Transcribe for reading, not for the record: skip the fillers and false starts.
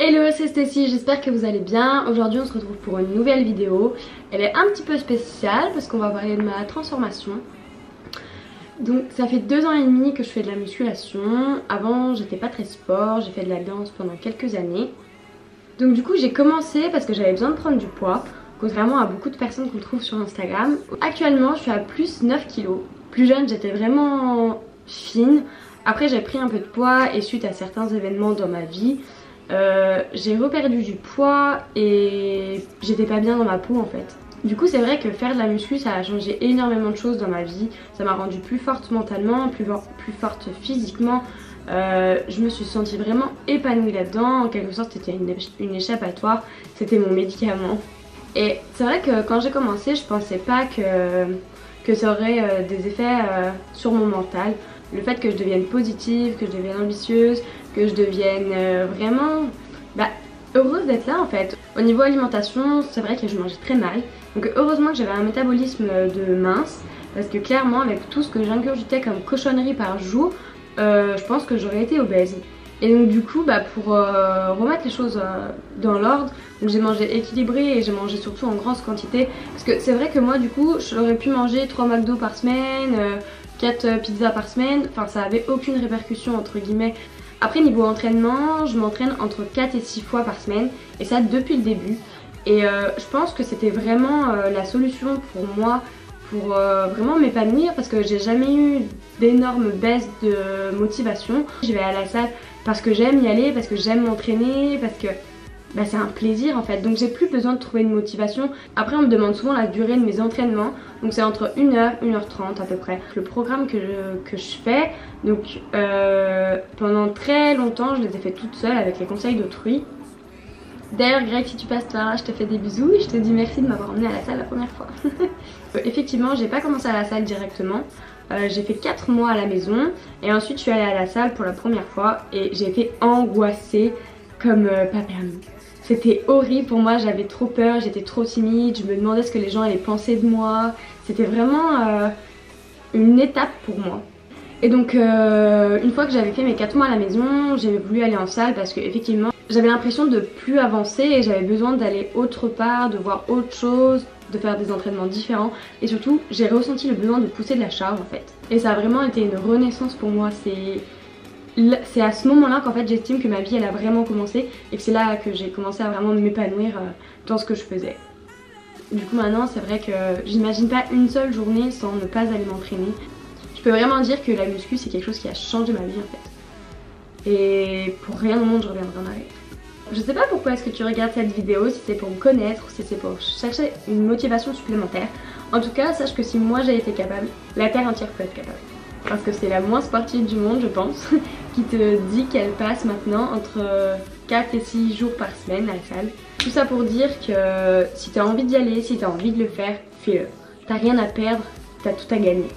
Hello, c'est Stécie, j'espère que vous allez bien. Aujourd'hui on se retrouve pour une nouvelle vidéo. Elle est un petit peu spéciale parce qu'on va parler de ma transformation. Donc ça fait 2 ans et demi que je fais de la musculation. Avant j'étais pas très sport, j'ai fait de la danse pendant quelques années. Donc du coup j'ai commencé parce que j'avais besoin de prendre du poids, contrairement à beaucoup de personnes qu'on trouve sur Instagram. Actuellement je suis à plus 9 kg. Plus jeune j'étais vraiment fine. Après j'ai pris un peu de poids et suite à certains événements dans ma vie, j'ai reperdu du poids et j'étais pas bien dans ma peau en fait. Du coup c'est vrai que faire de la muscu ça a changé énormément de choses dans ma vie. Ça m'a rendue plus forte mentalement, plus forte physiquement. Je me suis sentie vraiment épanouie là-dedans. En quelque sorte c'était une échappatoire, c'était mon médicament. Et c'est vrai que quand j'ai commencé je pensais pas que ça aurait des effets sur mon mental. Le fait que je devienne positive, que je devienne ambitieuse, que je devienne vraiment heureuse d'être là en fait. Au niveau alimentation, c'est vrai que je mangeais très mal. Donc heureusement que j'avais un métabolisme de mince. Parce que clairement avec tout ce que j'ingurgitais comme cochonnerie par jour, je pense que j'aurais été obèse. Et donc du coup pour remettre les choses dans l'ordre, j'ai mangé équilibré et j'ai mangé surtout en grosse quantité. Parce que c'est vrai que moi du coup j'aurais pu manger 3 McDo par semaine, 4 pizzas par semaine, enfin ça avait aucune répercussion entre guillemets. Après niveau entraînement, je m'entraîne entre 4 et 6 fois par semaine et ça depuis le début. Et je pense que c'était vraiment la solution pour moi pour vraiment m'épanouir parce que j'ai jamais eu d'énormes baisses de motivation. Je vais à la salle parce que j'aime y aller, parce que j'aime m'entraîner, parce que c'est un plaisir en fait. Donc j'ai plus besoin de trouver une motivation. Après on me demande souvent la durée de mes entraînements. Donc c'est entre 1h, 1h30 à peu près. Le programme que je fais, donc pendant très longtemps je les ai fait toute seule avec les conseils d'autrui. D'ailleurs Greg, si tu passes par là, je te fais des bisous et je te dis merci de m'avoir emmenée à la salle la première fois. Effectivement j'ai pas commencé à la salle directement. J'ai fait 4 mois à la maison et ensuite je suis allée à la salle pour la première fois et j'ai été angoissée comme pas permis. C'était horrible pour moi, j'avais trop peur, j'étais trop timide, je me demandais ce que les gens allaient penser de moi. C'était vraiment une étape pour moi. Et donc une fois que j'avais fait mes 4 mois à la maison, j'ai voulu aller en salle parce que effectivement j'avais l'impression de plus avancer et j'avais besoin d'aller autre part, de voir autre chose, de faire des entraînements différents et surtout j'ai ressenti le besoin de pousser de la charge en fait. Et ça a vraiment été une renaissance pour moi, c'est à ce moment là qu'en fait j'estime que ma vie elle a vraiment commencé et que c'est là que j'ai commencé à vraiment m'épanouir dans ce que je faisais. Du coup maintenant c'est vrai que j'imagine pas une seule journée sans ne pas aller m'entraîner. Je peux vraiment dire que la muscu c'est quelque chose qui a changé ma vie en fait. Et pour rien au monde je reviendrai en arrière. Je sais pas pourquoi est-ce que tu regardes cette vidéo, si c'est pour me connaître ou si c'est pour chercher une motivation supplémentaire. En tout cas sache que si moi j'ai été capable, la terre entière peut être capable. Parce que c'est la moins sportive du monde je pense, qui te dit qu'elle passe maintenant entre 4 et 6 jours par semaine à la salle. Tout ça pour dire que si t'as envie d'y aller, si t'as envie de le faire, fais-le. T'as rien à perdre, t'as tout à gagner.